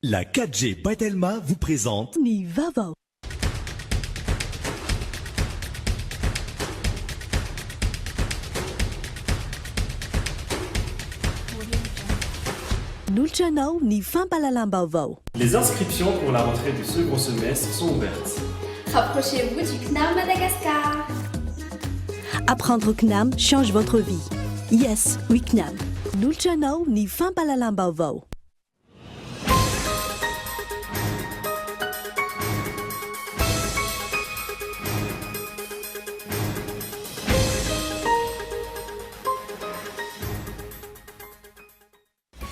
La 4G Batelma vous présente Ni Vaovao. Noltranao ny fampalalam-baovao. Les inscriptions pour la rentrée du second semestre sont ouvertes. Rapprochez-vous du CNAM Madagascar. Apprendre au CNAM change votre vie. Yes, oui CNAM. Noltranao ny fampalalam-baovao.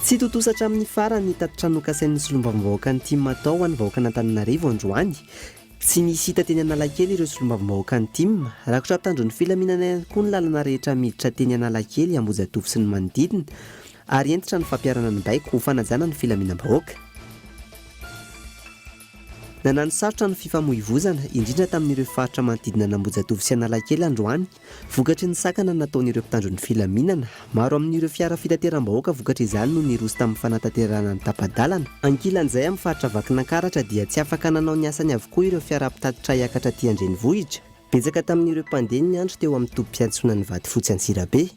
Tsy totosatra amin'ny farany tato-tranokasain'ny solombavambahoaka ny Tim atao any vahoaka n'Antananarivo androany. Tsy nisy hita teny Analakely ireo solombavambahoaka ny Tim. Rakotra mpitandron'ny filaminana ihany koa ny lalana rehetra miditra teny Analakely, Ambojatofo sy ny manodidina, ary entitra ny fampiarana ny baiko ho fanajana ny filaminam-bahoaka. Nanano sarotra ny fifamoivoizana indrindra tamin'ireo faritra manodidina n'Ambojatofo sy Analakely androany, vokatry ny sakana nataon'ireo mpitandron'ny filaminana. Maro amin'ireo fiara fitateram-bahoaka vokatry izany no niroso tamin'ny fanatanterahana ny tapa-dalana. Ankilan'izay amin'ny faritra Vakinankaratra dia tsy afaka nanao ny asany avokoa ireo fiara mpitatitra hiakatra aty Andrenivohitra. Betsaka tamin'ireo mpandeha ny andro teo amin'ny tobim-piantsonan'ny Vatofotsy Antsirabe.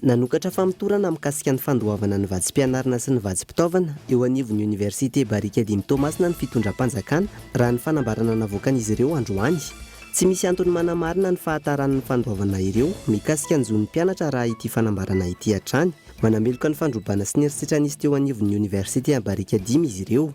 Nanokatra famitorana mikasika ny fandoavana ny vatsim-pianarana sy ny vatsim-pitaovana eo anivon'ny Université Barika Dimy Tomasina ny fitondram-panjakana raha ny fanambarana navoakan'izy ireo androany. Tsy misy antony manamarina ny fahataran'ny fandoavana ireo mikasika ny zon'ny mpianatra raha ity fanambarana ity hatrany. Manameloka ny fandrobana sy ny eritretranisy teo anivon'ny Université Barika Dimy izy ireo.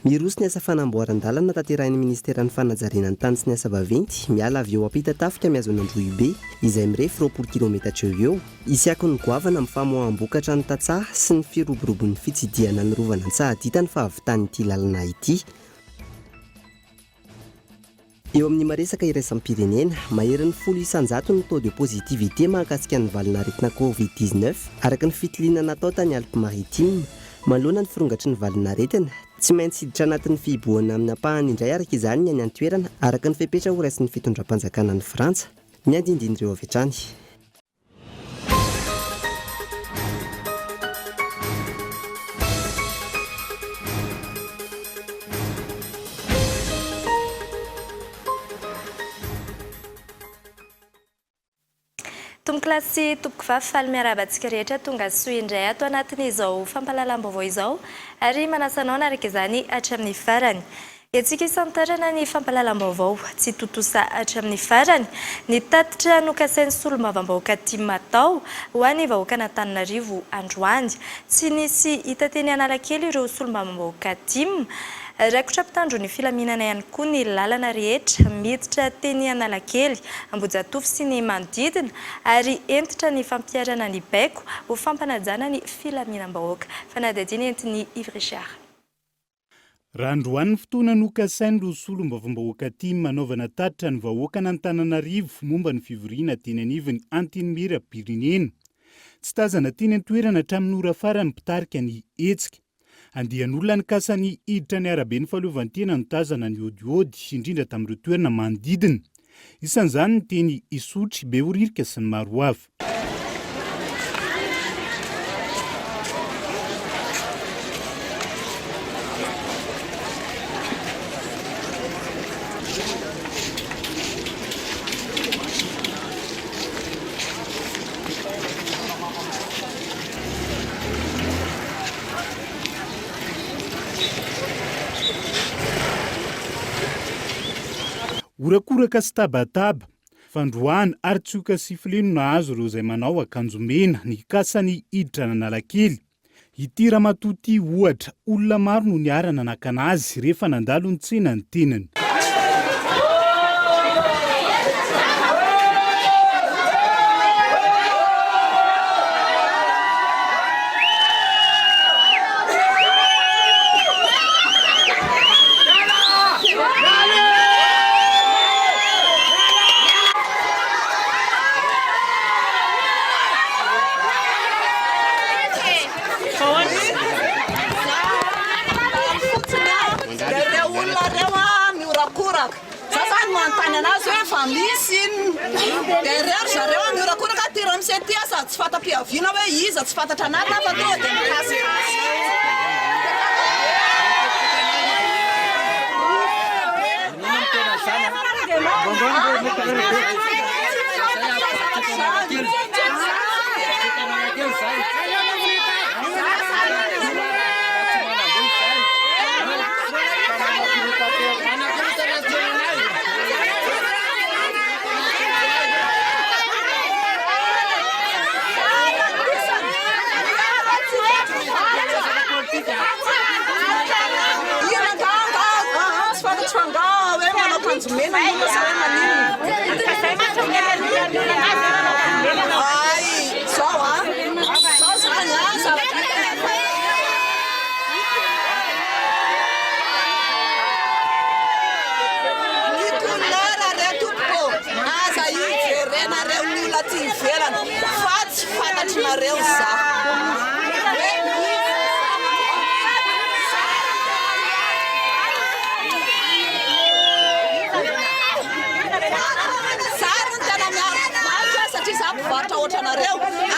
Miroso ny asa fanamboaran-dalana tanterahin'ny Ministeran'ny Fanajarenan'ny tany sy ny asa vaventy miala avy eo ampita tafika miazon'Androhibe izay mirefy 20 kilometatra eo. Isiako ny goavana amin'ny famoaham-bokatra ny tatsaha sy ny firoborobon'ny fitsidiana ny rovana Antsahadita ny fahavitan'ity lalana ity. Eo amin'ny maresaka iraisam-pirenena, maherin'ny 10% ny taux de positivité mahakasika ny valinaretina Covid-19 araka ny fitiliana natao tany Alpes-Maritimes. Manoloana ny firongatry ny valinaretina, tsy maintsy hiditra anatin'ny fihiboana amin'ny ampahany indray araka izany ny any an-toerana araka ny fepetra ho raisin'ny fitondram-panjakana ny Frantsa. Miandindindreo avy hatrany. Tomoklasy topokivavy faly miarabantsika rehetra tonga soa indray ato anatin'izao fampalalam-baovao izao ary manasanao naraka izany hatramin'ny farany. Etsika isantarana ny fampalalam-baovao tsy totosa hatramin'ny farany. Ny tatitra nokasain'ny solombavambahoaka Tim atao ho an'ny vahoaka n'Antananarivo androany. Tsy nisy hita teny Analakely ireo solombavambahoaka Tim. Rakotra mpitandron'ny filaminana ihany koa ny lalana rehetra miditra teny Analakely, Ambojatofo sy ny manodidina ary entitra ny fampiarana ny baiko ho fampanajana ny filaminam-bahoaka. Fanadihadiana entin'ny Fevrier. Raha androany ny fotoana nokasain'ireo solombavambahoaka Tim manaovana tatitra ny vahoaka n'Antananarivo momba ny fivoriana teny anivon'ny Antinimira Pirenena. Tsy tazana teny an-toerana hatramin'ny ora farany mpitarika ny hetsika. Andian'olona ny kasany hiditra ny arabe ny fahaleovantena no tazana ny odiody indrindra tamin'ireo toerana manodidina. Isan'izany ny teny Isotry, Behoririka sy ny maro hafa. Orakoraka sy tabataba, fandroana ary tsioka sy fileno nahazo ireo izay manao akanjo mena ny kasany hiditra n'Analakely. Ity ramatoa ohatra olona maro no niarana nakanazy rehefa nandalo ny tsena ny tenany. Sasa mantanya nazo fa misy derrière zareo mirakura tiramsetiasa tsy fatapiaviana hoe iza tsy fantatra anatiny fa tonga dia mikasikasy.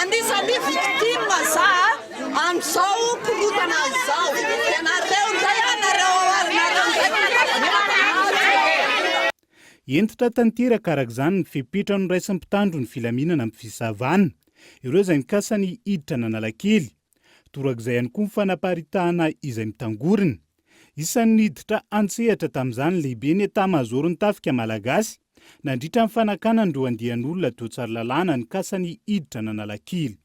Anisany victime za amin'izao korotana zao ianareo nzay entitra tanteraka araka izany ny fepetra no raisin'ny mpitandro ny filaminana amin'ny fisavana ireo izay mikasany hiditra n'Analakely torak'izay ihany koa ny fanaparitahana izay mitangorina isan'ny niditra antsehatra tamin'izany lehibe ny etat-majoro ny tafika malagasy nandritra ny fanakana ndreo andian'olona teo tsara lalàna ny kasany hiditra n'Analakely.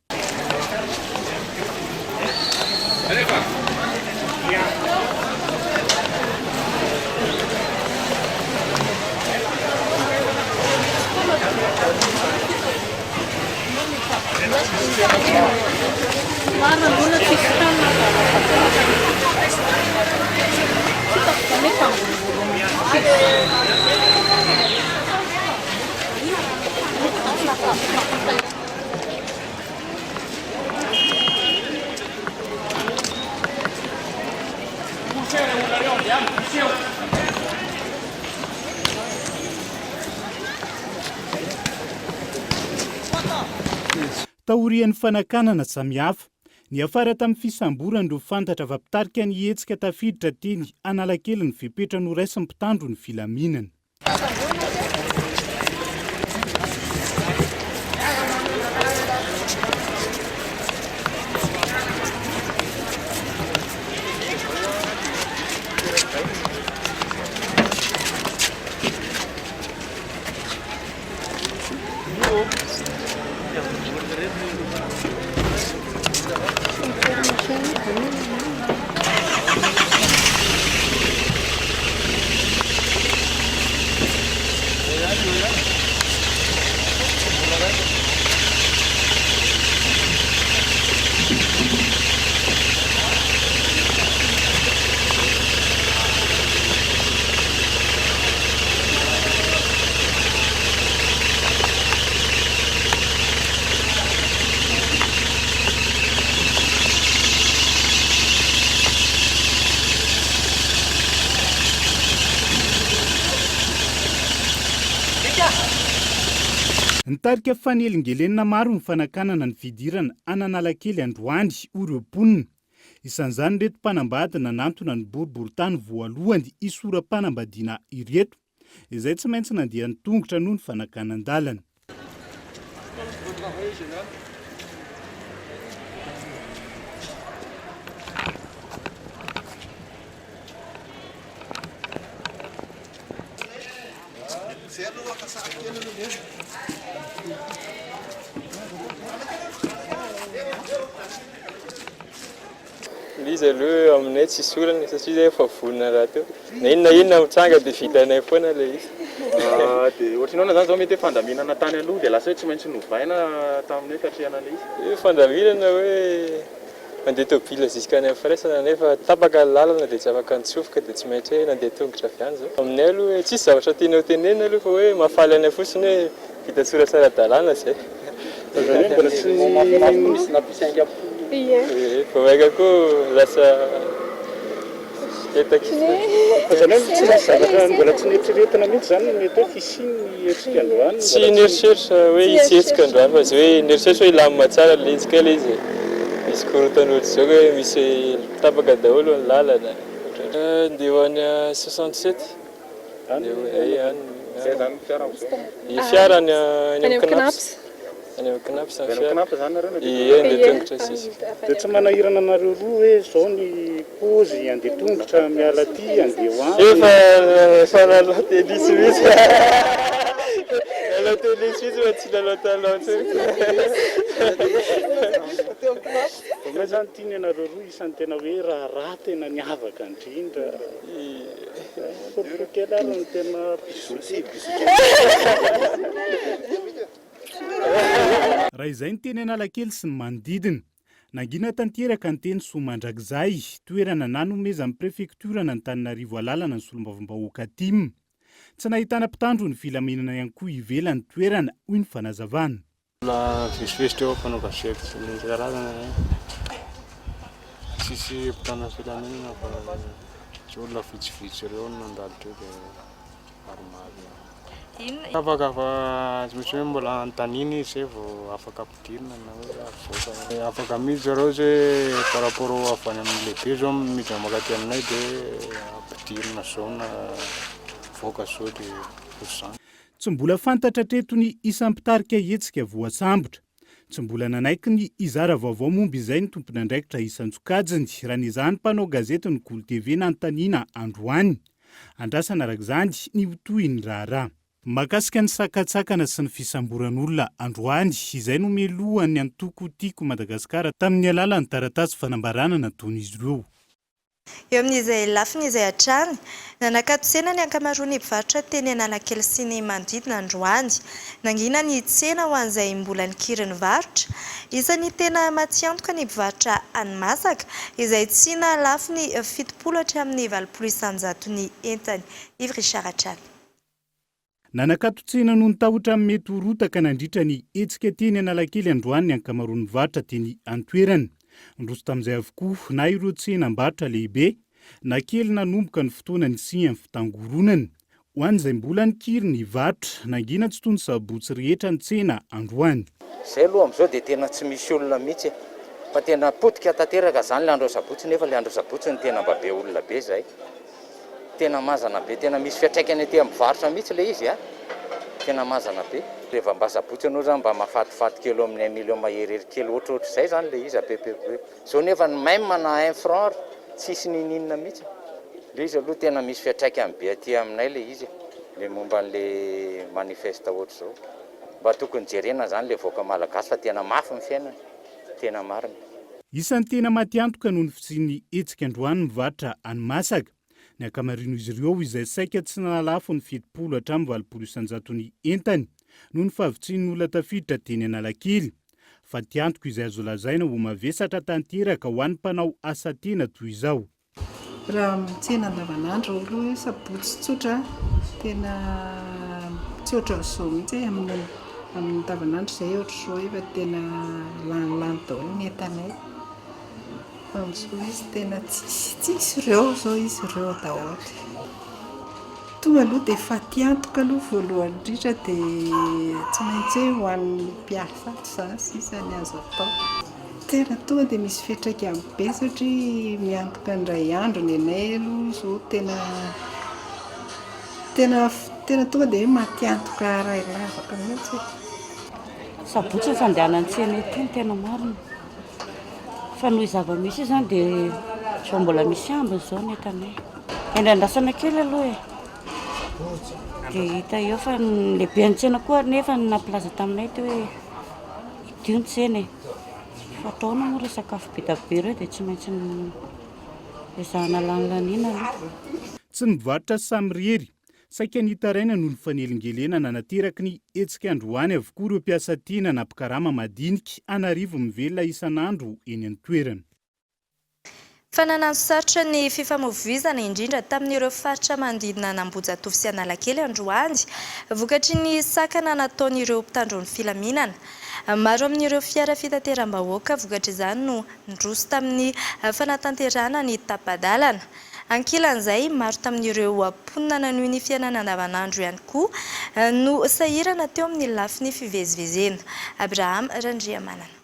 Taorian'ny fanakanana samihafa ny afara tamin'ny fisamborana ireo fantatra fa mpitarika ny hetsika tafiditra teny Analakely ny fepetra no raisin'ny mpitandro ny filaminana. Nitarika fanelingelenina maro ny fanakanana ny fidirana an'Analakely androany oreo-ponina. Isan'izany reto mpanambady nantona ny boriboritany voalohany isoram-panambadiana ireto izay tsy maintsy nandeha nitongotra noho ny fanakanan-dalana. Izy aloha aminay tsy sorana satria zay efa vonona raha teo. Na inona mitsanga dia vitanay foana ilay izy. Dia ohatrinao zany zao mety fandaminana tany aloha dia lasa tsy maintsy novaina taminay katrehana ilay izy. Fandaminana hoe mandeha tôbila ziskany amin'ny firaisana nefa tapaka lalana dia tsy afaka nitsofoka dia tsy maintsy hoe nandeha tongotra avy any zao. Aminay aloha tsisy zavatra tianao tenenina aloha fa hoe mahafaly anay fotsiny hoe vita sorasara dalàna zay. Misy napisainga Vaovao koa lasa Zany hoe tsy misy zavatra mbola tsy nieritreretina mihitsy zany mety hoe fisiny hetsika androany. Tsy nieritreritra hoe hitsihetsika androany fa zay hoe nieritreritra hoe ilamina tsara le hetsika ilay izy. Misy korontana ohatry izao hoe misy tapaka daholo ny lalana. Andeha ho any 67. Zay zany fiara I fiara any amin'ny Knaps. Any amin'ny Knaps ny fiara. Knaps zany nareo Andeha tongotra sisa. Dia tsy manahirana anareo roa hoe zao ny pôzy andeha tongotra miala aty andeha ho any. Efa lalao telisy mihitsy. Lalao telisy mihitsy fa tsy lalao talao Hoe zany tiany anareo roa isan'ny tena hoe raha tena niavaka indrindra. Kely ary ny tena raha izay ny teny Analakely sy ny manodidina. Nangina tanteraka ny teny Soamandrakizay, toerana nanomezan'ny prefektura n'Antananarivo alalana ny solombavambahoaka Atim. Tsy nahitana mpitandro ny filaminana ihany koa ivelan'ny toerana hoy ny fanazavana. Visivisitra eo fanao gazety sy ny karazana. Tsisy mpitandro filaminana fa tsy olona vitsivitsy ireo no nandalo teo dia maromaro. Afaka fa misy hoe mbola antaniny izy vao afaka ampidirina na hoe afaka mihitsy zareo zay par rapport avy any amin'ny lehibe zao miditra makaty aminay dia ampidirina zao na voaka zao dia ohatr'izany. Tsy mbola fantatra treto ny isam-pitarika hetsika voasambotra. Tsy mbola nanaiky ny izara vaovao momba izay ny tompon'andraikitra isan-tsokajiny raha nizaha ny mpanao gazety ny Kolo TV nanontaniana androany. Andrasana arak'izany ny hotoy ny raharaha. Mahakasika ny sakatsakana sy ny fisamboran'olona androany izay no melohan'ny antoko tiako Madagasikara tamin'ny alalan'ny taratasy fanambarana nataon'izy ireo. Eo amin'izay lafiny izay hatrany, nanakato-tsena ny ankamaroan'ny mpivarotra teny Analakely sy ny manodidina androany. Nangina ny tsena ho an'izay mbola nikiriny varotra. Isan'ny tena matsiantoka ny mpivarotra hani-masaka izay tsy nalafo ny 70 hatramin'ny 80 isanjato ny entany. Fevrier hatrany. Nanakato-tsena no nitahotra amin'ny mety horotaka nandritra ny hetsika teny Analakely androany ny ankamaroan'ny varotra teny an-toerana. Ndroso tamin'izay avokoa na ireo tsenam-barotra lehibe na kely nanomboka ny fotoana ny sy fitangoronana. Ho an'izay mbola nikiriny ny varotra nangina tsy toy ny sabotsy rehetra ny tsena androany. Zay aloha amin'izao dia tena tsy misy olona mihitsy fa tena potika tanteraka zany le andro sabotsy nefa le andro sabotsy ny tena mba be olona be zay. Tena mazana be, tena misy fiatraikany aty amin'ny varotra mihitsy le izy tena mazana be. Rehefa mba sabotsy anao zany mba mahafatifaty kely amin'ny 1 million maherihery kely ohatrohatr'izay zany le izy apepepe. Zao nefa même na 1 franc tsisy ninina mihitsy. Le izy aloha tena misy fiatraikany be aty aminay le izy le momba an'le manifeste ohatr'izao. Mba tokony jerena zany le voaka malagasy fa tena mafy ny fiainana, tena marina. Isan'ny tena matiantoka noho ny fisian'ny hetsika androany mivarotra hani-masaka. Ny ankamaroan'izy ireo izay saika tsy nalafo ny 70 hatramin'ny 80 isanjato ny entany noho ny fahavitsin'ny olona tafiditra teny Analakely. Fa tiantoko izay azo lazaina ho mavesatra tanteraka ho an'ny mpanao asa tena toy izao. Raha mitsena andavanandro aloha hoe sabotsy tsotra tena tsy ohatr'izao mihitsy amin'ny andavanandro izay ohatr'izao efa tena lany daholo ny entanay. Amin'izao izy tena tsisy ireo zao izy ireo daholo. Tonga aloha dia efa tiantoka aloha voalohany indrindra dia tsy maintsy hoe ho an'ny mpiasa zany sisa ny azo atao. Tena tonga dia misy fiantraikany be satria miantoka indray andro ny anay aloha zao tena tonga dia hoe matiantoka iray lavaka mihitsy. Sabotsy ny fandehanan'ny tsena ety tena marina. Fa noho zava-misy zany dia zao mbola misy ambiny zao ny entanay. Endrandasana kely aloha dia hita eo fa ny lehibe ny tsena koa nefa nampilaza taminay teo hoe idio ny tsena. Fataona moa ireo sakafo be dia be ireo dia tsy maintsy ezahana lanilaniana aloha. Tsy mivarotra samyrery, saika nitaraina noho ny fanelingelenana nateraky ny hetsika androany avokoa ireo mpiasa tiana na mpikarama madinika anarivo mivelona isan'andro eny an-toerana. Fa nanansarotra ny fifamoivoizana indrindra tamin'ireo faritra manodidina n'Ambohijatovo sy Analakely androany, vokatry ny sakana nataon'ireo mpitandro ny filaminana. Maro amin'ireo fiara fitateram-bahoaka vokatry izany no ndroso tamin'ny fanatanterana ny tapa-dalana. Ankilan'izay maro tamin'ireo mponina nanohy ny fiainana andavanandro ihany koa no sahirana teo amin'ny lafiny fivezivezena. Abraham Randriamanana.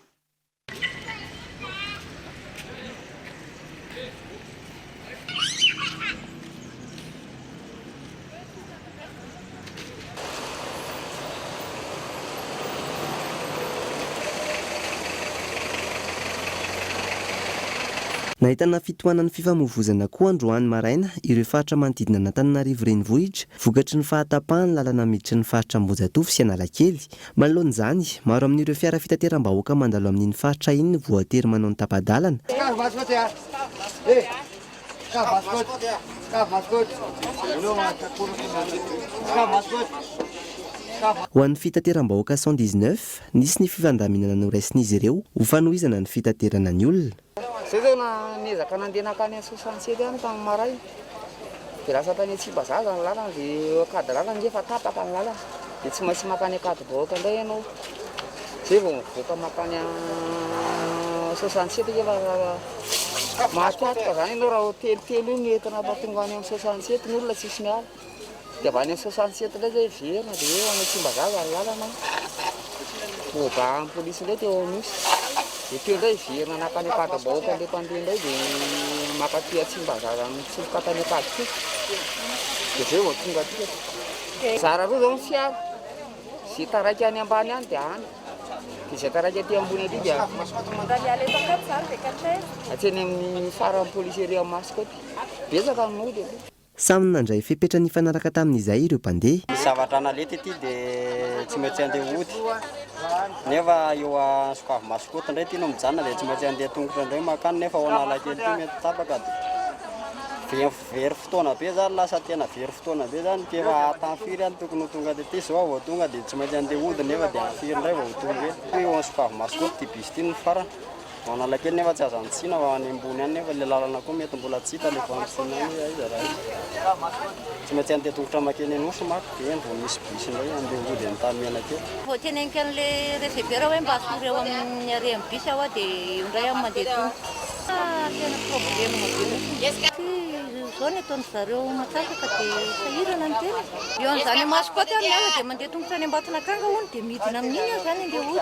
Nahitana fitohanan'ny fifamoivoizana koa androany maraina ireo faritra manodidina n'Antananarivo renivohitra vokatry ny fahatapahany lalana miditry ny faritra Ambojatofo sy Analakely. Manoloan'izany, maro amin'ireo fiara fitateram-bahoaka mandalo amin'iny faritra iny ny voatery manao ny tapa-dalana. Ho an'ny fitateram-bahoaka 119, nisy ny fifandaminana noraisin'izy ireo ho fanohizana ny fitaterana ny olona. Zay zao niezaka nandeha nakany amin'ny 67 any tamin'ny maray. Dia lasa tany Tsibazaza ny lalana dia akady lalana ngefa tapaka ny lalana. Dia tsy maintsy makany akady bahoaka indray ianao. Zay vao mivoaka makany 67 efa mahatoatoka zany ianao raha hotelitelo iny entina tonga any amin'ny 67 ny olona tsisy miala. Dia avy any amin'ny 67 indray zay verina dia eo any Tsibazaza ny lalana. Oban'ny polisy indray teo amin'isy. Dia teo indray verina nakany akady bahoaka ilay mpandeha indray dia makaty Tsibazaza mitsofoka tany akady koa. Dia zay vao tonga aty. Zara roa zao ny fiara. Zay taraiky any ambany any dia any. Dia zay taraiky aty ambony aty dia atseny amin'ny faran'ny poliseria Masoko aty. Betsaka amin'ody. Samy nandray fepetra ny fanaraka tamin'izay ireo mpandeha. Ny zavatra nalety ity dia tsy maintsy handeha ody. Nefa eo a Sokavy Masikota indray ity no mijanona dia tsy maintsy handeha tongotra indray makany nefa ao Analakely ity mety tapaka dia very fotoana be zany lasa tena very fotoana be zany ka efa hatanfiry any tokony ho tonga dia zao vao tonga dia tsy maintsy handeha ody nefa dia hanfiry indray vao tonga eto. Eo a Sokavy Masikota ity bus ity ny farany. Ao Analakely nefa tsy azo antsina fa any ambony any nefa ilay lalana koa mety mbola tsy hita nefa antsina any aiza raha tsy maintsy handeha tongotra makeny Anosy mako dia eny vao misy bus indray handeha ody amin'ny tany Menakely. Vao teneniko an'ilay réservera hoe mba asoreo amin'ny arehany bus aho dia io indray aho mandeha tongotra. Tena problème zao ny ataony zareo matsataka dia sahirana ny tena. Eo an'izany Masikota any aho dia mandeha tongotra any Ambatonakanga hono dia midina amin'iny aho zany handeha ody.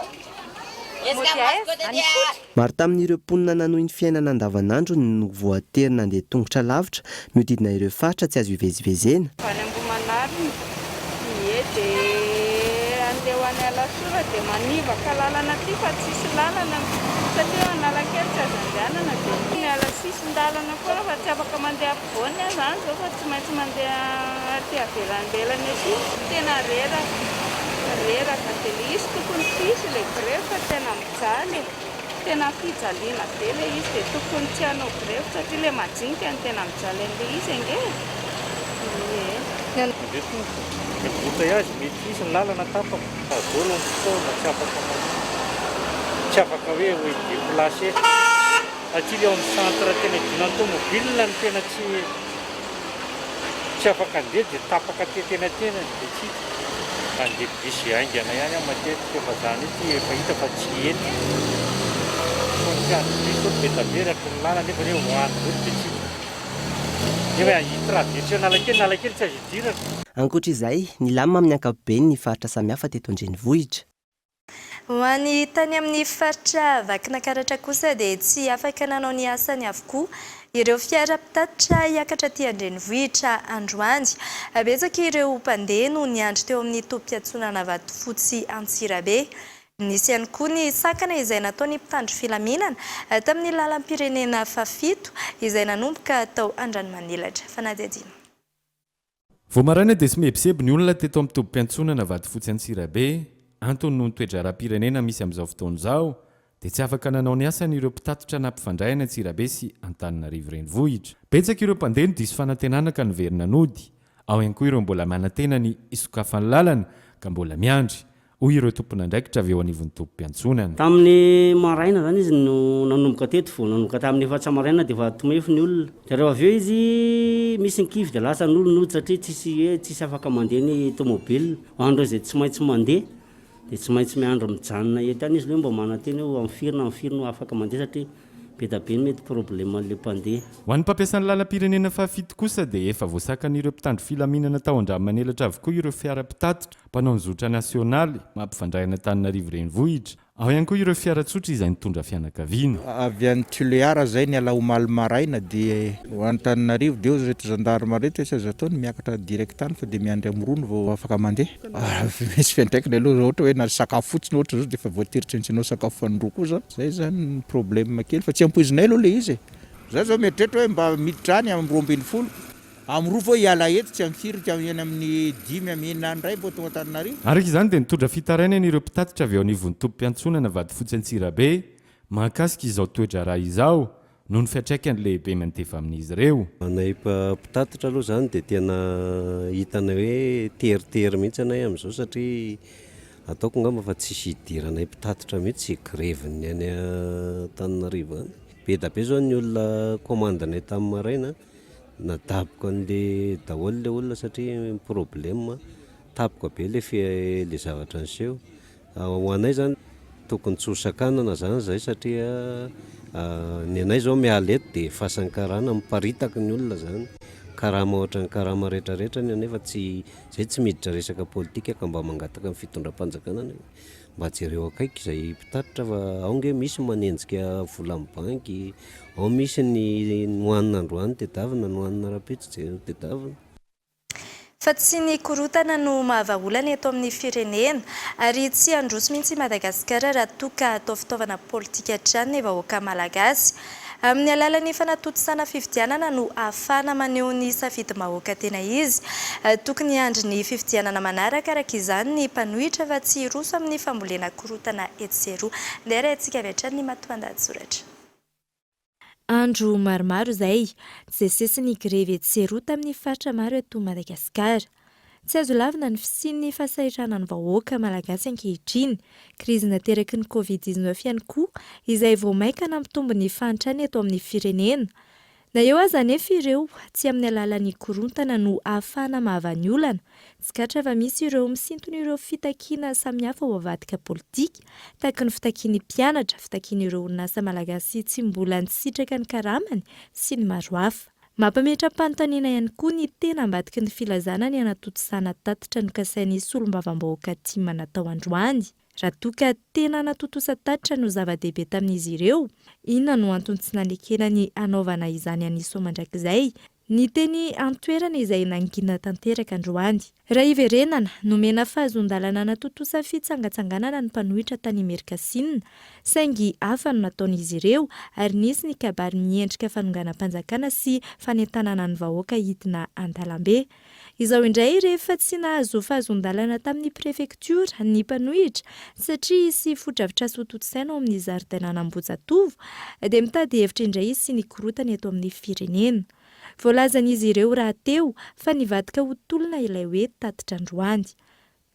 Maro tamin'ireo mponina nanohy ny fiainana andavanandro no voatery nandeha tongotra lavitra miodidina ireo faritra tsy azo hivezivezena. Any Ambohimanarina dia andeha ho any Alasora dia manivaka lalana aty fa tsisy lalana satria Analakely tsy azo andehanana dia ny Alasisin-dalana koa fa tsy afaka mandeha ampovoany aho zany zao fa tsy maintsy mandeha aty avelandelany aty. Tena reraka dia izy tokony tsisy ilay grefy fa tena mijaly. Tena fijaliana be ilay izy dia tokony tsy hanao grefy satria ilay majinika ny tena mijaly an'ilay izy ange. Mivoaka azy mety misy ny lalana tapaka. Daholo ny fotoana tsy afaka hoe déplacé. Satria eo amin'ny centre tena idinan'ny tomobile ny tena tsy afaka handeha dia tapaka tena dia tsy handeha bisy aingana ihany aho matetika efa zany ity efa hita fa tsy hety. Betaberaka ny lalana nefa hoe hoany hoe dia tsy nefa hitraverse Analakely tsy azo hidirana. Ankoatr'izay, ny lamina amin'ny ankapobeny ny faritra samihafa teto an-drenivohitra. Ho an'ny tany amin'ny faritra Vakinakaratra kosa dia tsy afaka nanao ny asany avokoa ireo fiara mpitatitra hiakatra aty an-drenivohitra androany. Betsaka ireo mpandeha no niandry teo amin'ny tobim-piatsonana Vatofotsy Antsirabe. Nisy ihany koa ny sakana izay nataony mpitandro filaminana tamin'ny lalam-pirenena fafito izay nanomboka tao Andranomanilatra. Fanadihadina. Vao maraina dia sy mihebiseby ny olona teto amin'ny tobim-piatsonana Vatofotsy Antsirabe. Antony no toetra ara-pirenena misy amin'izao fotoana izao dia tsy afaka nanao ny asany ireo mpitatotra na mpifandray any Antsirabe sy Antananarivo renivohitra. Betsaka ireo mpandeha no diso fanantenana ka niverina nody. Ao ihany koa ireo mbola manantena ny isokafany lalana ka mbola miandry. Hoy ireo tompon'andraikitra avy eo anivon'ny tobim-piatsonana. Tamin'ny maraina zany izy no nanomboka teto vao nanomboka tamin'ny efatsa maraina dia efa tomefy ny olona. Dia rehefa avy eo izy misy ny kivy dia lasa ny olona satria tsisy afaka mandeha ny tomobile. Andro izay tsy maintsy mandeha dia tsy maintsy miandro mijanona eto any izy hoe mba manantena hoe amin'ny firina afaka mandeha satria be da be mety problème an'le mpandeha. Ho an'ny mpampiasany lalam-pirenena fahafito kosa dia efa voasakan'ireo mpitandro filaminana tao an-dramanelatra avokoa ireo fiara-pitatitra, mpanao ny zotra nasionaly, mampifandray an'Antananarivo renivohitra, ao ihany koa ireo fiara-tsotra izay nitondra fianakaviana. Avy any Tuleara zay ny ala omaly maraina dia ho Antananarivo dia reto gendarme reto isa zataony miakatra direct tany fa dia miandry am'rono vao afaka mandeha. Misy fiantraikany aloha ohatra hoe na sakafo fotsiny ohatra zao dia efa voatery tsy nao sakafo fanindroa koa zao. Zay zany problème kely fa tsy ampoizinay aloha le izy. Za zao mieritreritra hoe mba miditra any amin'ny 2020 amin'ny roa vao hiala eto tsy am'firy eny amin'ny 5 amin'ny 9 ndray vao tonga Antananarivo. Araka izany dia nitondra fitarainana ireo mpitatitra avy ao anivon'ny tompo-piantsonana vady fotsy Antsirabe mahakasika izao toetra raha izao noho ny fiantraikany lehibe mandefa amin'izy ireo. Anay mpitatitra aloha zany dia tena hitana hoe teritery mihitsy anay amin'izao satria ataoko ngamba fa tsisy hidiranay mpitatitra mihitsy greviny any Antananarivo any. Be da be zao ny olona commandinay tamin'ny maraina nadaboko an'le daholo le olona satria problème tapoko be le zavatra niseho. Ho anay zany tokony tsy hosakanana zany zay satria ny anay zao miala eto dia fahasankarana miparitaka ny olona zany karama ohatra ny karama rehetrarehetra ny anefa tsy zay tsy miditra resaka politika ka mba mangataka ny fitondram-panjakana mba jereo akaiky izay mpitatitra fa ao nge misy manenjika vola amin'ny banky, ao misy ny nohanina androany tedavina, nohanina rapetsy tedavina. Fa tsy ny korotana no mahavaolana eto amin'ny firenena ary tsy androso mihitsy Madagasikara raha toka atao fitaovana politika hatrany ny vahoaka malagasy. Amin'ny alalan'ny fanatotosana fifidianana no ahafana maneho ny safidy-mahoaka tena izy. Tokony andry ny fifidianana manaraka araka izany ny mpanohitra fa tsy roso amin'ny fambolena korotana etsero. Ndera antsika avy hatrany ny matoan-dahatsoratra. Andro maromaro izay tsy sesy ny grevy etsero tamin'ny faritra maro eto Madagasikara. Tsy azo lavina ny fisian'ny fahasahitrana ny vahoaka malagasy ankehitriny. Krizy nateraky ny Covid-19 ihany koa izay vao maika nampitombo ny fahantrany eto amin'ny firenena. Na eo aza anefa ireo tsy amin'ny alalan'ny korontana no ahafana mahavany olana. Tsy fa misy ireo misintona ireo fitakiana samihafa ao avadika politika, tahaka ny fitakian'ny mpianatra, fitakian'ireo orinasa malagasy tsy mbola nisitraka ny karamany sy ny maro hafa. Mampametra-panontaniana ihany koa ny tena ambadiky ny filazana ny anatotosana tatitra no kasain'ny solombavam-bahoaka tia manatao androany. Raha toka tena anatotosa tatitra no zava-dehibe tamin'izy ireo, inona no antony tsy nalekena ny anaovana izany aniso mandrakizay? Ny teny antoerana izay nangina tanteraka androany. Raha iverenana, nomena fahazon-dalana anatotosa fitsangatsanganana ny mpanohitra tany Amerika Sinina, saingy hafa no nataon'izy ireo ary nisy ny kabary miendrika fanonganam-panjakana sy fanentanana ny vahoaka hitina an-dalambe. Izao indray rehefa tsy nahazo fahazon-dalana tamin'ny prefektura ny mpanohitra satria sy fotravitra sototosaina ao amin'ny zaridaina Ambohijatovo dia mitady hevitra indray sy ny korotana eto amin'ny firenena. Voalazan'izy ireo raha teo fa nivadika ho tolona ilay hoe tatitra androany.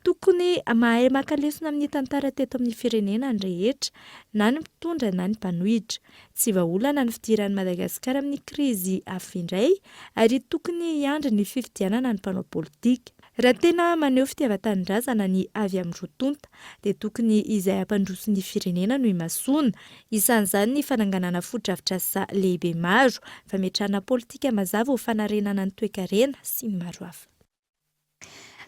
Tokony mahay makalesona amin'ny tantara teto amin'ny firenena ny rehetra, na ny mpitondra na ny mpanohitra. Tsy vahaolana ny fidiran'i Madagasikara amin'ny krizy hafa indray ary tokony hiandry ny fifidianana ny mpanao politika. Raha tena maneho fitiavan-tanindrazana ny avy amin'ny rotonta dia tokony izay hampandroso ny firenena no imasoana. Isan'izany ny fananganana foto-drafitr'asa lehibe maro, fametrahana politika mazava ho fanarenana ny toe-karena sy ny maro hafa.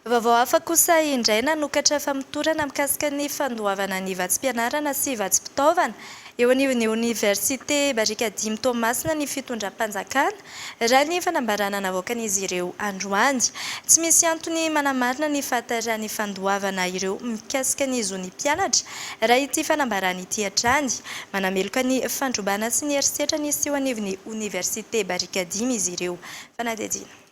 Vaovao hafa kosa indray nanokatra famitorana mikasika ny fandoavana ny vatsim-pianarana sy vatsim-pitaovana eo anivon'ny Université Barika Dimy Toamasina ny fitondram-panjakana raha ny fanambarana navoakan'izy ireo androany. Tsy misy antony manamarina ny fahatarany fandoavana ireo mikasika ny zony mpianatra raha ity fanambarana ity hatrany. Manameloka ny fandrombana sy ny herisetra nisy eo anivon'ny Université Barika Dimy izy ireo. Fanadidina.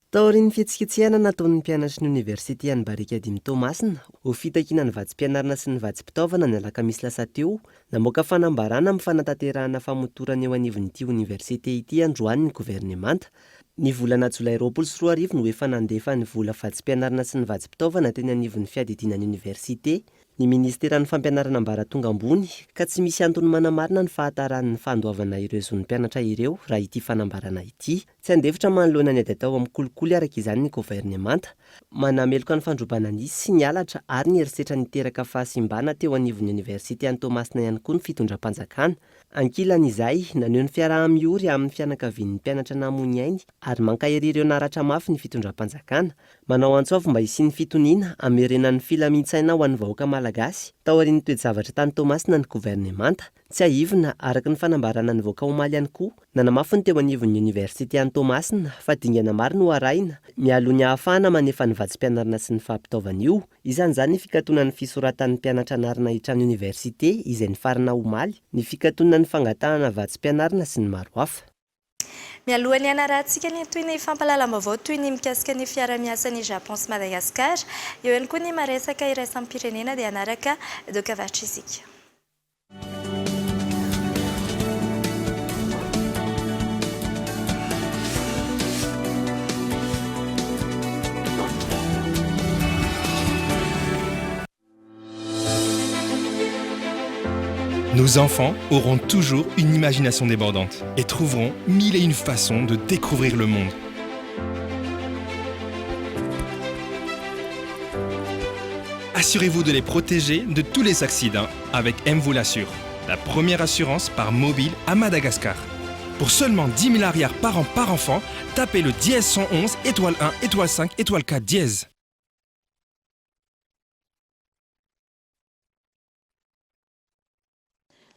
Taorian'ny fihetsiketsehana nataon'ny mpianatry ny Université any Barika Dimy Toamasina ho fitakiana ny vatsim-pianarana sy ny vatsim-pitaovana ny alakamisy lasa teo, namoaka fanambarana amin'ny fanatanterahana famotorana eo anivon'ity université ity androany ny gouvernemanta. Ny volana Jolay 24 no efa nandefa ny vola vatsim-pianarana sy ny vatsim-pitaovana teny anivon'ny fiadidinan'ny université. ny ministeran'ny fampianarana ambaratonga ambony ka tsy misy antony manamarina ny fahataran'ny fandoavana ireo zon'ny mpianatra ireo raha ity fanambarana ity. Tsy andefitra manoloana ny ady atao amin'ny kolikoly araka izany ny governemanta. Manameloka ny fandrobana ny sy ny alatra ary ny herisetra niteraka fahasimbana teo anivon'ny oniversite any Tomasina ihany koa ny fitondram-panjakana. Ankilan'izay naneho ny fiaraha-miory amin'ny fianakavian'ny mpianatra namony ainy ary mankahiri ireo naratra mafy ny fitondram-panjakana. Manao antsovy mba hisian'ny fitoniana amerenan'ny filamin-tsaina ho an'ny vahoaka malagasy. Tao aorian'ny toe-javatra tany Tomasina ny governemanta. Tsy ahivina araka ny fanambarana ny vahoaka omaly ihany koa. Nanamafy ny teo anivon'ny oniversite any Tomasina fa dingana maro no arahina mialo ny ahafahana manefa ny vatsim-pianarana sy ny fampitaovana io. Isan'izany ny fikatonan'ny fisoratan'ny mpianatra anarana hitrany oniversite izay ny farana omaly, ny fikatonan'ny fangatahana vatsim-pianarana sy ny maro hafa. Mialohan'ny anarantsika ny toy ny fampalalam-baovao toy ny mikasika ny fiara-miasan'ny Japon sy Madagasikara, eo ihany koa ny maresaka iraisam-pirenena dia anaraka dokavatra isika. Nos enfants auront toujours une imagination débordante et trouveront mille et une façons de découvrir le monde. Assurez-vous de les protéger de tous les accidents avec M vous l'assure, la première assurance par mobile à Madagascar. Pour seulement 10 000 arrières par an par enfant, tapez le dièse 111, étoile 1, étoile 5, étoile 4 dièse.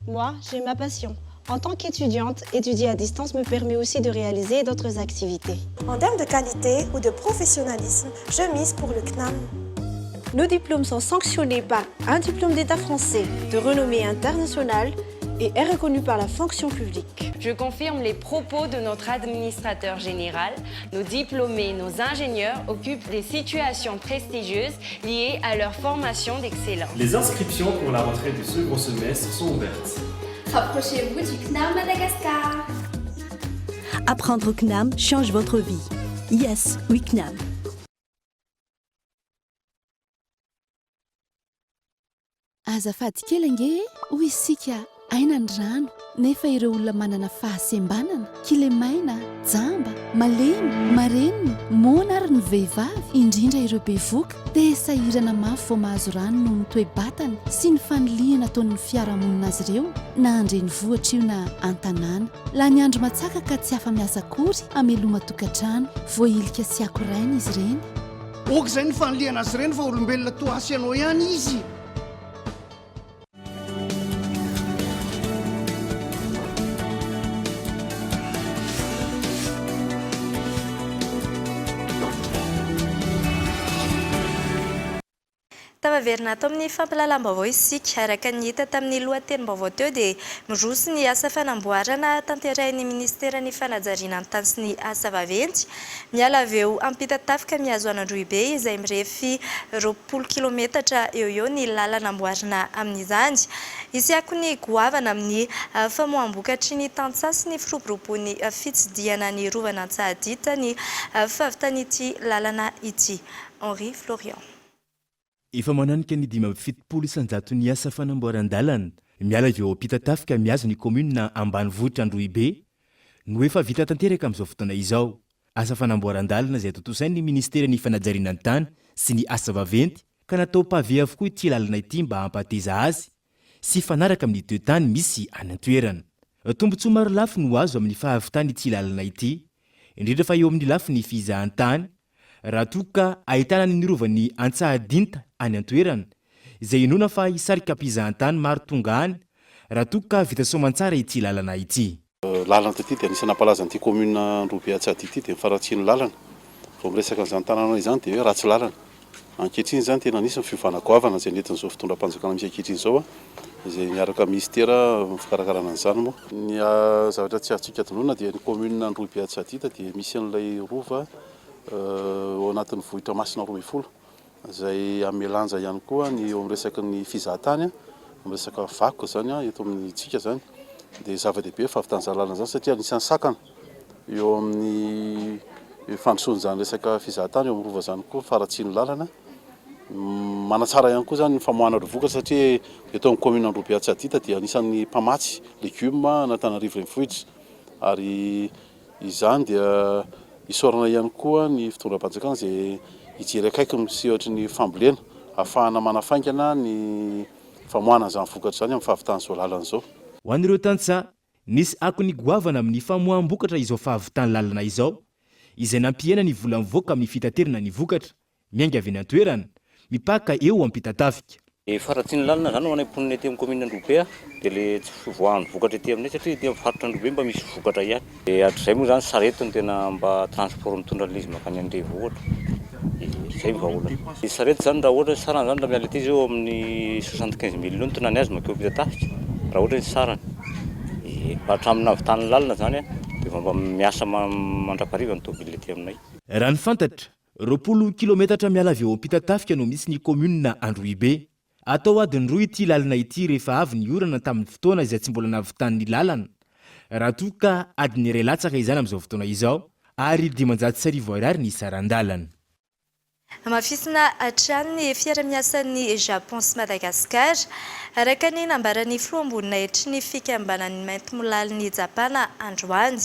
Moi, j'ai ma passion. En tant qu'étudiante, étudier à distance me permet aussi de réaliser d'autres activités. En termes de qualité ou de professionnalisme, je mise pour le CNAM. Nos diplômes sont sanctionnés par un diplôme d'État français de renommée internationale et est reconnu par la fonction publique. Je confirme les propos de notre administrateur général. Nos diplômés, nos ingénieurs occupent des situations prestigieuses liées à leur formation d'excellence. Les inscriptions pour la rentrée du second semestre sont ouvertes. Rapprochez-vous du CNAM Madagascar. Apprendre au CNAM change votre vie. Yes, oui CNAM. Azafady kely ange hoy isika aina ny rano nefa ireo olona manana fahasembanana kilemaina jamba malemy mareniny mona ary ny vehivavy indrindra ireo bevoka dia sahirana mafy vao mahazo rano noho ny toe-batana sy ny fanoliana ataon'ny fiarahamonina azy ireo na andrenivohitra io na an-tanàna la ny andro matsaka ka tsy afa-miasa akory ameloma tokantrano voailika sy akoraina izy ireny oka izay ny fanoliana azy ireny fa olombelona toa asy anao ihany izy. Tavaverina ato amin'ny fampalalam-baovao isika araka ny hita tamin'ny lohatenim-baovao teo dia miroso ny asa fanamboarana tanterahin'ny ministeran'ny fanajariana ny tany sy ny asa vaventy miala avy eo ampita tafika miazo an'Androibe izay mirefy 20 kilometatra eo ny lalana amboarina amin'izany. Isy ako ny goavana amin'ny famoambokatry ny tantsaha sy ny firoboroboan'ny fitsidiana ny rovana Antsahadita ny fahavitan'ity lalana ity. Henri Florian. Efa mananika ny 570 isanjato ny asa fanamboaran-dalana miala avy eo ampita tafika miazo ny commune ambanivohitra Androibe no efa vita tanteraka amin'izao fotoana izao. Asa fanamboaran-dalana izay totosain'ny ministeran'ny fanajariana ny tany sy ny asa vaventy ka natao pavé avokoa ity lalana ity mba hampateza azy sy fanaraka amin'ny toetany misy any an-toerana. Tombontsoa maro lafy no azo amin'ny fahavitany ity lalana ity indrindra fa eo amin'ny lafy ny fizahan-tany raha toka ahitana ny rovan'ny Antsahadinta any an-toerana izay inona fa hisarika mpizahan-tany maro tonga any raha toka vita soamantsara ity lalana ity. Lalana ity dia anisana palaza an'ity commune Androibe Antsahadita ity dia mifaratsiny lalana vao miresaka izany tanàna izany dia hoe ratsy lalana. Ankehitriny izany tena anisany fiovana-goavana izay nentin'izao fitondram-panjakana misy ankehitriny izao izay miaraka ministera fikarakarana an'izany moa. Ny zavatra tsy azontsika adinoina dia ny commune Androibe Antsahadita dia misy an'ilay rova ao anatin'ny vohitra masina 12 izay amelanja ihany koa ny eo miresaka ny fizahan-tany miresaka vakoka zany eto amin'ny tsika zany dia zava-dehibe fahavitan'izany lalana zany satria anisan'ny sakana eo amin'ny fandrosoan'izany resaka fizahan-tany eo amin'ny rova zany koa faratsiany lalana manatsara ihany koa zany ny famoahana vokatra satria eto amin'ny commune Androbe Atsadita dia anisan'ny mpamatsy legioma Antananarivo renivohitra ary izany dia isorana ihany koa ny fitondram-panjakana izay hijery akaiky sy ohatra ny fambolena ahafahana manafaingana ny famoahana izany vokatra izany amin'ny fahavitany lalana izao. Ho an'ireo tantsaha, nisy akony goavana amin'ny famoaham-bokatra izao fahavitany lalana izao, izay nampihena ny vola mivoaka amin'ny fitaterana ny vokatra, miainga avy eny an-toerana, mipaka eo am-pitatafika. Faratsiany lalana zany ho anay ety amin'ny commune Androbe dia le tsy voahan'ny vokatra ety aminay satria ety amin'ny faritra Androbe mba misy vokatra ihany. Hatrizay moa zany sarety no tena mba transport mitondra an'izy makany Andrevo ohatra. Zay vahaolana. Ny sarety zany raha ohatra sarany zany raha miala ety izy eo amin'ny 75 000 no tonany azy makeo pitatafika raha ohatra ny sarany. Hatramin'ny nahavitany lalana zany dia mba miasa mandrapariva ny tômôbila ety aminay. Raha ny fantatra, 20 kilometatra miala avy eo am-pitatafika no misy ny commune Androbe. Atao adiny 2 ity lalana ity rehefa avy ny orana tamin'ny fotoana izay tsy mbola nahavitan'ny lalana. Raha toa ka adiny iray latsaka izany amin'izao fotoana izao ary 500 ariary ny saran-dalana. Mafisina hatrany ny fiara-miasan'ny Japon sy Madagasikara araka ny nambaran'ny filoha-ambonina etry ny fikambanan'ny mainty molaliny Japana androany.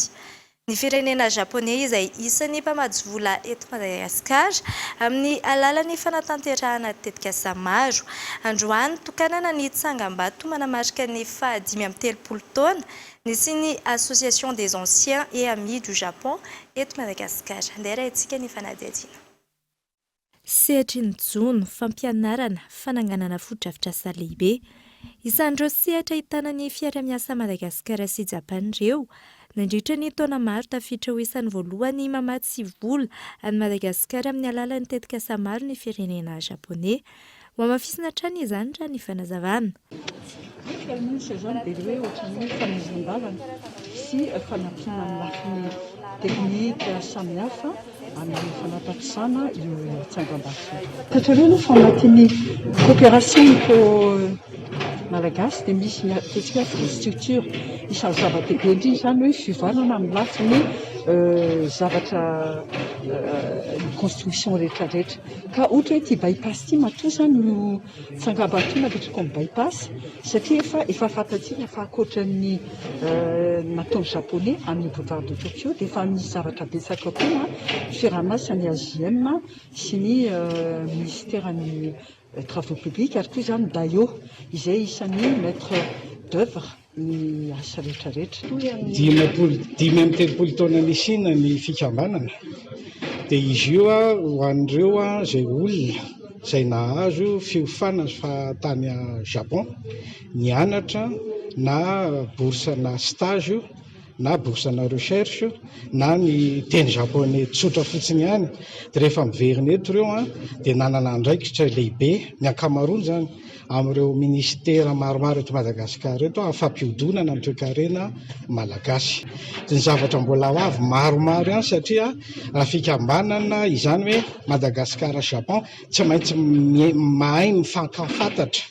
Ny firenena Japonais izay isan'ny mpamady vola eto Madagasikara amin'ny alalan'ny fanatanterahana tetika maro. Androany tokanana ny tsangam-bato manamarika ny fahadimy amin'ny 30 taona nisy ny Association des anciens et amis du Japon eto Madagasikara. Ndera etsika ny fanadihadiana. Sehatra ny jono fampianarana fananganana foto-drafitrasa lehibe. Isan'ireo sehatra ahitana ny fiara-miasa Madagasikara sy Japana ireo. Nandritra ny taona maro tafiditra ho isan'ny voalohany mamaty sy vola any Madagasikara amin'ny alalan'ny tetika maro ny firenena Japonais. Ho amafisina hatrany izany raha ny fanazavana. Sy fanampiana lafiny teknika samihafa amin'ny fanampatosana io tsangam-bato. Katrareo no famatin'ny coopération malagasy dia misy tesika infrastructure isan'ny zava-dehibe indrindra zany hoe fivarana amin'ny lafiny zavatra construction rehetrarehetra. Ka ohatra hoe ty bypass ty matoa zany no tsangam-bato napetraka amin'ny bypass satria efa fantatsika fa ankoatran'ny nataon'ny Japonais amin'ny boulevard de Tokyo dia efa misy zavatra betsaka koa fiaraha-miasan'ny AJM sy ny ministèran'ny travaux publics ary koa zany Dayo izay isan'ny maître d'œuvre ny asa rehetrarehetra. 5-10 taona nisina ny fikambanana dia izy io ho an'ireo izay olona izay nahazo fiofana tany Japon nianatra na bourse na stage na bourse na recherche na ny teny japonais tsotra fotsiny ihany dia rehefa miverina eto ireo dia nanana andraikitra lehibe ny ankamaroany zany amin'ireo ministera maromaro eto Madagasikara eto afampiodonana amin'ny toe-karena malagasy. Ny zavatra mbola ho avy maromaro ihany satria raha fikambanana izany hoe Madagasikara Japon tsy maintsy mahay mifankafantatra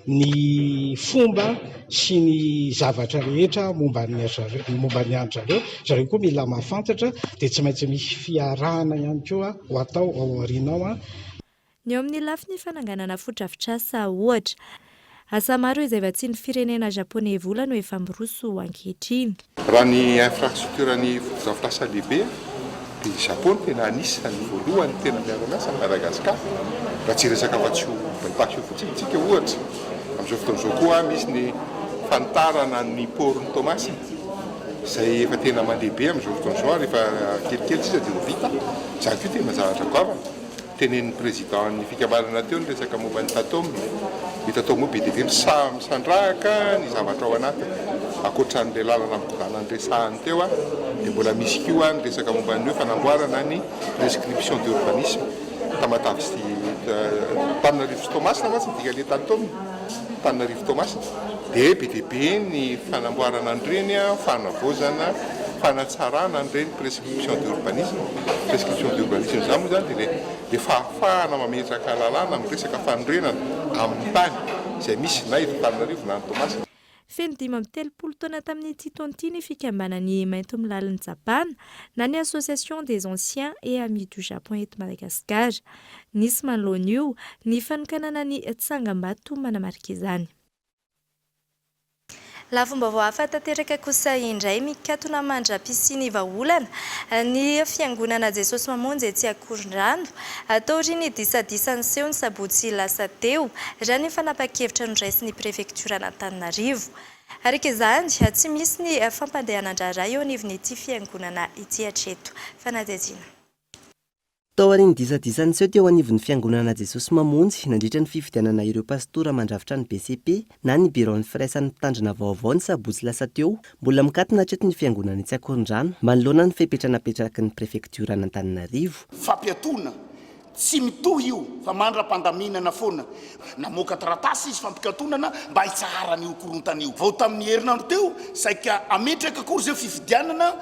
ny fomba sy ny zavatra rehetra momba ny andro zareo koa mila mahafantatra dia tsy maintsy misy fiarahana ihany koa ho atao ao aoriana ao. Ny eo amin'ny lafiny fananganana foto-drafitrasa ohatra. Asa maro izay vatsian'ny firenena Japonais vola no efa miroso ankehitriny. Raha ny infrastructure ny foto-drafitrasa lehibe dia Japon tena anisan'ny voalohany tena miara-miasa Madagasikara. Raha tsy resaka fa-tsy ho bypass io fotsiny tsika ohatra. Amin'izao fotoan'izao koa misy ny fantarana ny porony Tomasina izay efa tena mandehibe amin'izao fotoan'izao rehefa kelikely sisa dia ho vita. Izany koa tena zavatra goavana. Tenen'ny président ny fikambanana teo ny resaka momba ny tatom. Ny tatom be dia be misandrahaka ny zavatra ao anatiny. Ankoatran'ilay lalana mikodana nyresahany teo dia mbola misy koa ny resaka momba ny hoe fanamboarana ny prescription d'urbanisme. Tamatavy sy Tananarivo sy Tomasina mantsy dika ilay tatom. Tananarivo Tomasina dia be dia be ny fanamboarana an'ireny fanavozana fanatsarana an'ireny prescription d'urbanisme. Prescription d'urbanisme izany moa zany dia le fahafahana mametraka lalàna amin'ny resaka fanorenana amin'ny tany izay misy na eto Tananarivo na ny Tomasina. feno 5 taona tamin'ity taona ity ny fikambanany mainto amin'ny lalan'ny Japana na ny Association des anciens et amis du Japon eto Madagasikara. Nisy manoloana io ny fanokanana ny tsangam-bato manamarika izany. Lafombaovao hafa tanteraka kosa indray mikatona mandra-pisiny vahaolana ny fiangonana Jesosy Mamonjy etsy Akorondrano taoriany disadisany seho ny sabotsy lasa teo raha ny fanapa-kevitra nondraisin'ny prefekturan'Antananarivo. Araka izany tsy misy ny fampandehanan-draharaha eo anivon'ity fiangonana ity hatreto. Fanadihadiana. Tao ariny disadisany seho teo anivon'ny fiangonana Jesosy Mamonjy nandritra ny fifidianana ireo pastora mandravitra ny BCP na ny biron'ny firaisan'ny mpitandrina vaovao ny sabotsy lasa teo mbola mikatona hatreto ny fiangonana etsy Akorondrano manoloana ny fipetranapetraky ny prefekturan'Antananarivo. Fampiatona tsy mitohy io fa mandra-pandaminana foana namoaka taratasy izy fampikatonana mba hitsaharany io korontana io vao tamin'ny herinandro teo saika ametraka kory zay fifidianana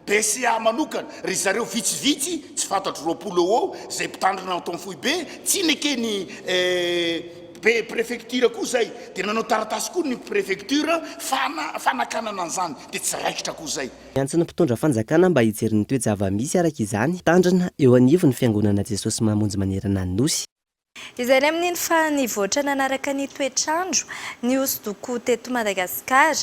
BCA manokana ry zareo vitsivitsy tsy fantatro 20 eo zay mpitandrina atao fohy be tsy nekeny prefecture koa zay dia nanao taratasy koa ny prefecture fanakanana an'izany dia tsy raikitra koa zay. Antsy ny mpitondra fanjakana mba hijery ny toe-java-misy araka izany tandrina eo anivon'ny fiangonana Jesosy Mamonjy manerana ny nosy. Izany amin'iny fa nivoatra nanaraka ny toetrandro ny hosodoko teto Madagasikara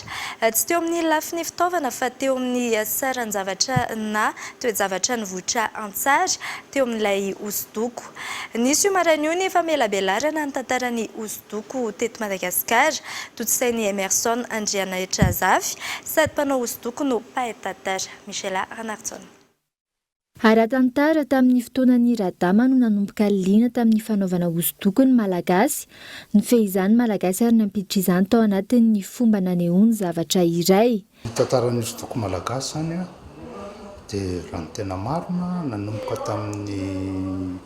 tsy teo amin'ny lafiny fitaovana fa teo amin'ny saran-javatra na toe-javatra nivoatra antsara teo amin'ilay hosodoko. Nisy io maran'io ny famelabelarana ny tantarany hosodoko teto Madagasikara totosain'ny Emerson Andriana Etrazafy sady mpanao hosodoko no mpahay-tantara Michela Ranartson. Ara-tantara tamin'ny fotoanan'ny Radama no nanomboka liana tamin'ny fanaovana hosodoko ny Malagasy. Ny fehizany Malagasy ary nampiditra izany tao anatin'ny fomba nanehoany zavatra iray. Tantaran'ny hosodoko Malagasy zany dia raha ny tena marina nanomboka tamin'ny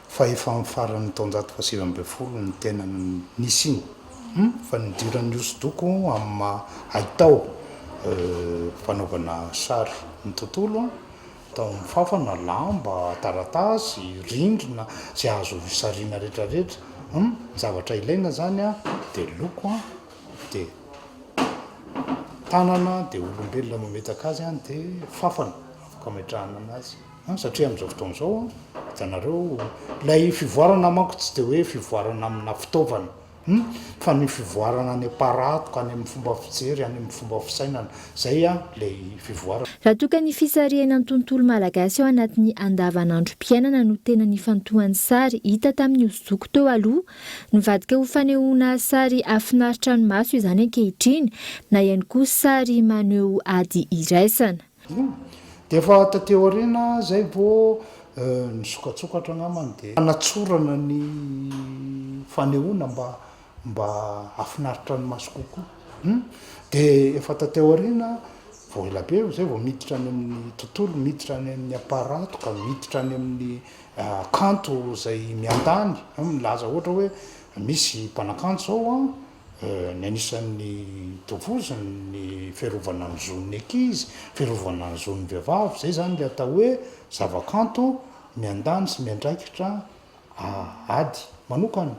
fahefa-faran'ny taonjato faha 70 ny tena nisy iny fa nidiran'ny hosodoko amin'ny haitao fanaovana sary ny tontolo tao mifafana lamba, taratasy, rindrina, zay azo sariana rehetrarehetra. Zavatra ilaina zany dia loko, dia tanana, dia olombelona mametaka azy dia fafana afaka ametrahana anazy. Satria amin'izao fotoana izao hitanareo ilay fivoarana manko tsy dia hoe fivoarana amina fitaovana fa ny fivoarana any aparatoka any amin'ny fomba fijery any amin'ny fomba fisainana zay ilay fivoarana. Raha toka ny fisarihana ny tontolo Malagasy ao anatin'ny andavanandrom-piainana no tena nifantohan'ny sary hita tamin'ny hosodoko teo aloha nivadika ho fanehoana sary afinaritra ny maso izany ankehitriny na ihany koa sary maneho ady iraisana. Dia efa tateo aoriana zay vao nisokatsokatra ngamany dia anatsorana ny fanehoana mba afinaritra ny maso kokoa. Dia efa tateo aoriana vao ela be zay vao miditra any amin'ny tontolo, miditra any amin'ny aparatoka, miditra any amin'ny kanto zay miandany. Milaza ohatra hoe misy mpanakanto zao ny anisan'ny tovoziny ny fiarovana ny zon'ny ankizy, fiarovana ny zon'ny vehivavy, zay zany le atao hoe zavakanto miandany sy miandraikitra ady manokana.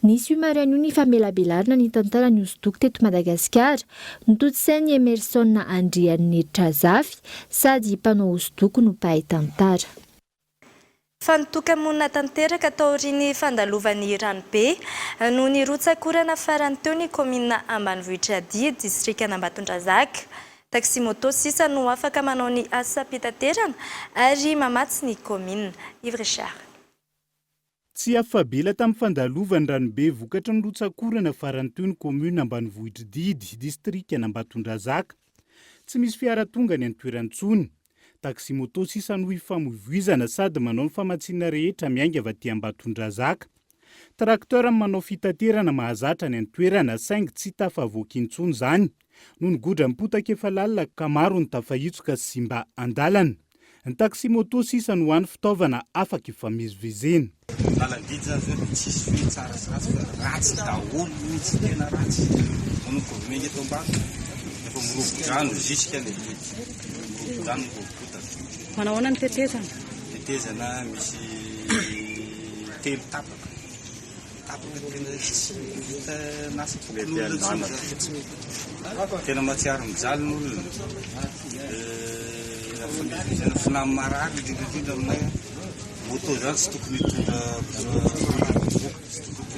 Nisy io marainio ny famelabelarina ny tantaran'ny hosodoko teto Madagasikara nototosain'ny Emerson Andriana Etrazafy sady mpanao hosodoko no mpahay tantara. Fantokamonina tanteraka tao aorian'ny fandalovan'ny ranobe no nirotsakorana farany teo ny komina Ambanivohitra Dia distrikana Ambatondrazaka. Taxi moto sisa no afaka manao ny asa pitaterana ary mamatsy ny komina. Ivresar. Tsy afabela tamin'ny fandalovan'ny ranobe vokatra ny rotsakorana farany teo ny komina Ambanivohitra Didy distrikana Ambatondrazaka. Tsy misy fiara tonga ny antoerantsony. Taxi moto sisa no ifamoivoizana sady manao ny famatsiana rehetra miainga avy aty Ambatondrazaka. Trakteur manao fitaterana mahazatra ny antoerana saingy tsy tafavoaka intsony zany. No nigodra mipotaka efa lalina ka maro ny tafahitsoka sy mba andalana. Ny taxi moto sisa no hoan'ny fitaovana afaka ifamezivezena. Malandidy zany zao tsisy hoe tsara sy ratsy fa ratsy daholo mihitsy tena ratsy. Manao gouvernement eto ambany. Efa mirobo-drano jusqu'à le mirobo-drano mirobo-bota. Manahoana ny tetezana? Tetezana misy telo tapaka. tapaka tena tsy hita nasaolona tena matsiaro mijaly n'olona afaizana finamy marary indrindrandrindra aminay moto zany tsy tokony hitondra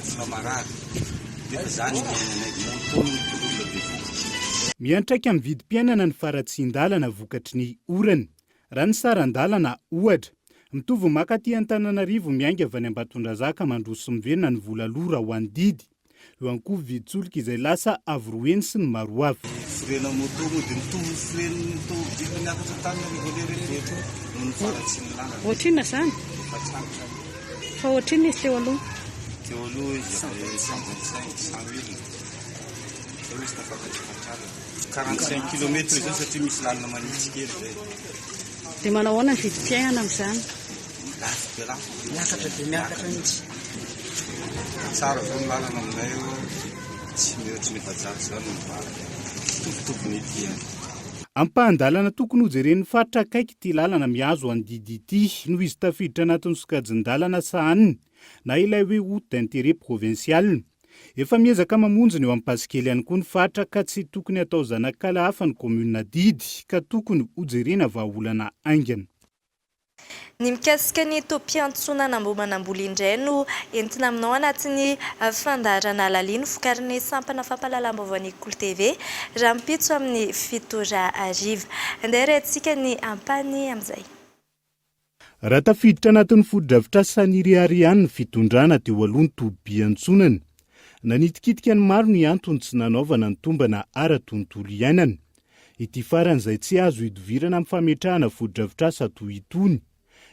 fina marary defa zany miainanay moto mitondra be voka. Miantraika amin'ny vidim-piainana ny faratsian-dalana vokatry ny orana. Raha ny saran-dalana ohatra, mitovy makaty Antananarivo miainga avy any Ambatondrazaka mandroso mivenona ny vola lora ho any didy. Eo ihany koa vidin-tsolika izay lasa avoroeny sy ny maro avy. Firena moto moa dia mitovy fireny mitovy dika miakatra tany rehetra no ny faratsian'ny lalana. Ohatrina zany? Fa ohatrina izy teo aloha? Teo aloha izy 125 45 km zany satria misy lalana manitsy kely zay. Dia manao ahoana ny vidim-piainana amin'izany? Miakatra dia miakatra mihitsy. Tsara zao ny lalana aminay eo, tsy mihoatra ny efajato zany ny varaka. Tovitovy mety ihany. Ampahan-dalana tokony hojeren'ny faritra akaiky ity lalana mihazo any didy ity noho izy tafiditra anatin'ny sokajin-dalana sahaniny na ilay hoe route d'intérêt provincial. Efa miezaka mamonjy eo amin'ny Pasikely ihany koa ny faritra ka tsy tokony atao zanakala hafa ny komuna didy ka tokony hojerena vahaolana aingana. Ny mikasika ny topim-piantsonana mbo manambola indray no entina aminao anatin'ny fandaharana laliny vokarin'ny sampana fampahalalam-baovao ny Kolo TV raha mipitso amin'ny 7:00. Andeha rehantsika ny ampany amin'izay. Raha tafiditra anatin'ny foto-dravitra saniriariany ny fitondrana teo aloha ny tobim-piantsonana. Nanitikitika ny maro ny antony tsy nanaovana ny tombana ara-tontolo iainana. Ity faran'izay tsy azo hidovirana amin'ny fametrahana foto-drafitrasa toy itony.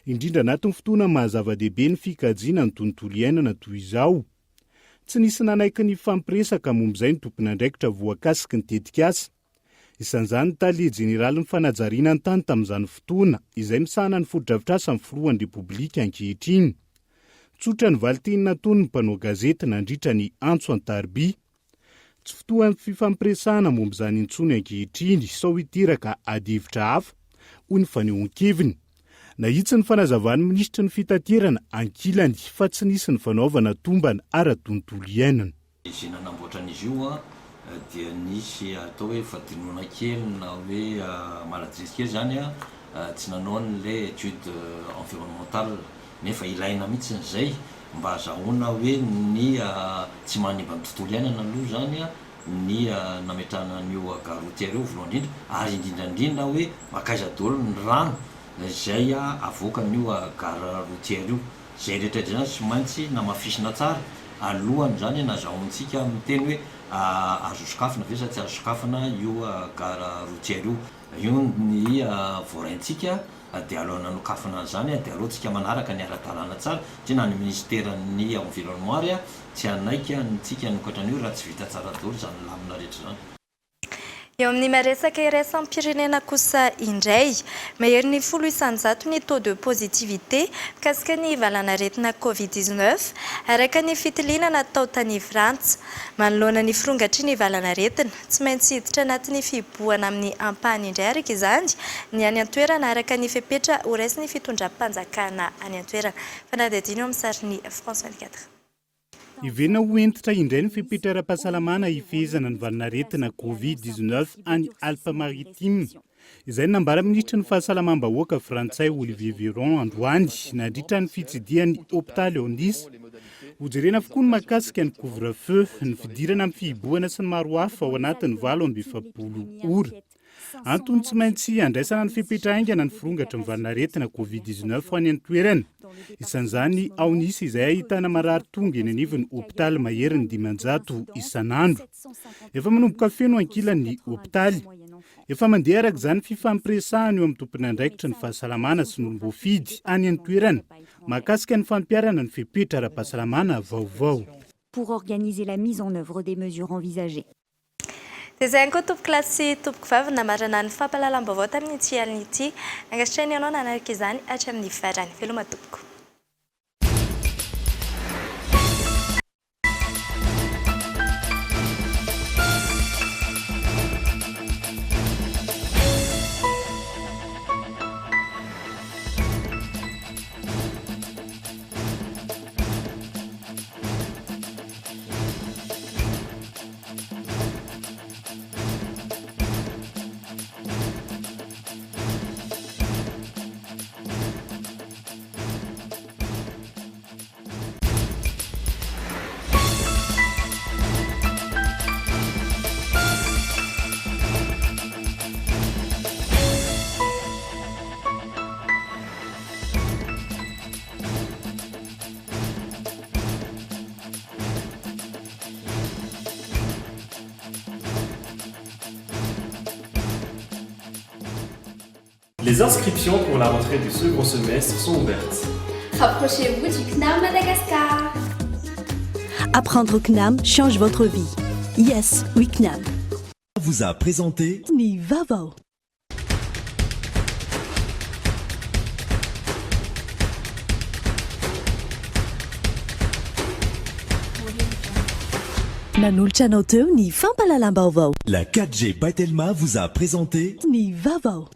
Indrindra anatin'ny fotoana mahazava-dehibe ny fikajiana ny tontolo iainana toy izao. Tsy nisy nanaiky ny fampiresaka momba izay ny tompon'andraikitra voakasiky ny tetikasa. Isan'izany tale jeneraly ny fanajariana ny tany tamin'izany fotoana izay misahana ny foto-drafitrasa amin'ny filohan'ny repoblika ankehitriny. Tsotra ny valiteny nataony ny mpanao gazety nandritra ny antso an-Tarby. Tsy fotoan'ny fifampiresahana momba izany intsony ankehitriny sao hiteraka adihevitra hafa hoy ny fanehoan-keviny. Nahitsy ny fanazavany minisitry ny fitaterana ankilany fa tsy nisy ny fanaovana tombana ara-tontolo iainana. Izy nanamboatra an'izy io dia nisy atao hoe fadinoana kely na hoe maladresy kely zany tsy nanao n'ilay étude environnementale nefa ilaina mihitsy n'izay mba azahoana hoe ny tsy manimba ny tontolo iainana aloha zany ny nametrahana an'io gare routière io voalohany indrindra ary indrindrandrindra hoe makaiza daholo ny rano izay avoaka an'io gare routière io zay rehetra zany tsy maintsy namafisina tsara alohany zany nazahoantsika miteny hoe azo sokafana ve sa tsy azo sokafana io gare routière io. Io ny voaraintsika dia aloha nanokafana zany dia alohantsika manaraka ny ara-dalàna tsara tsy na ny ministeran'ny environnement tsy anaika ntsika nokatra an'io raha tsy vita tsara daholo zany lamina rehetra zany. Eo amin'ny maresaka iraisam-pirenena kosa indray, mahery ny 10% ny taux de positivité mikasika ny valanaretina Covid-19 araka ny fitiliana tao tany Frantsa. Manoloana ny firongatry ny valanaretina, tsy maintsy hiditra anatin'ny fiboahana amin'ny ampahany indray araka izany ny any an-toerana araka ny fepetra ho raisy ny fitondram-panjakana any an-toerana. Fanadadino amin'ny sarin'ny France 24. Ivena ho entitra indray ny fepetra ara-pahasalamana hifehezana ny valanaretina Covid-19 any Alpes-Maritimes. Izay nambara ministra ny fahasalamam-bahoaka Frantsay Olivier Véran androany nandritra ny fitsidihan'ny hôpitaly Ondis. Hojerena avokoa ny mahakasika ny couvre-feu, ny fidirana amin'ny fihibohana sy ny maro hafa ao anatin'ny 7:20 ora. Antony tsy maintsy andraisana ny fepetra aingana ny firongatra ny valanaretina Covid-19 ho any an-toerana. Isan'izany ao nisy izay ahitana marary tonga eny anivon'ny hôpitaly mahery ny 500 isan'andro. Efa manomboka feno ankilan'ny hôpitaly. Efa mandeha araka izany fifampiresahana eo amin'ny tompon'andraikitra ny fahasalamana sy ny olom-boafidy any an-toerana mahakasika ny fampiarana ny fepetra ara-pahasalamana vaovao. Pour organiser la mise en œuvre des mesures envisagées. Izay ankoa tompoko lasy tompoko vavy namarana ny fampahalalam-baovao tamin'ity alina ity. Angatrany ianao nanaraka izany hatramin'ny farany. Veloma tompoko. Les inscriptions pour la rentrée du second semestre sont ouvertes. Rapprochez-vous du CNAM Madagascar. Apprendre au CNAM change votre vie. Yes, oui CNAM. Vous a présenté Ni Vaovao. Nanoltra anao teo ny fampalalam-baovao. La 4G Baitelma vous a présenté Ni Vaovao.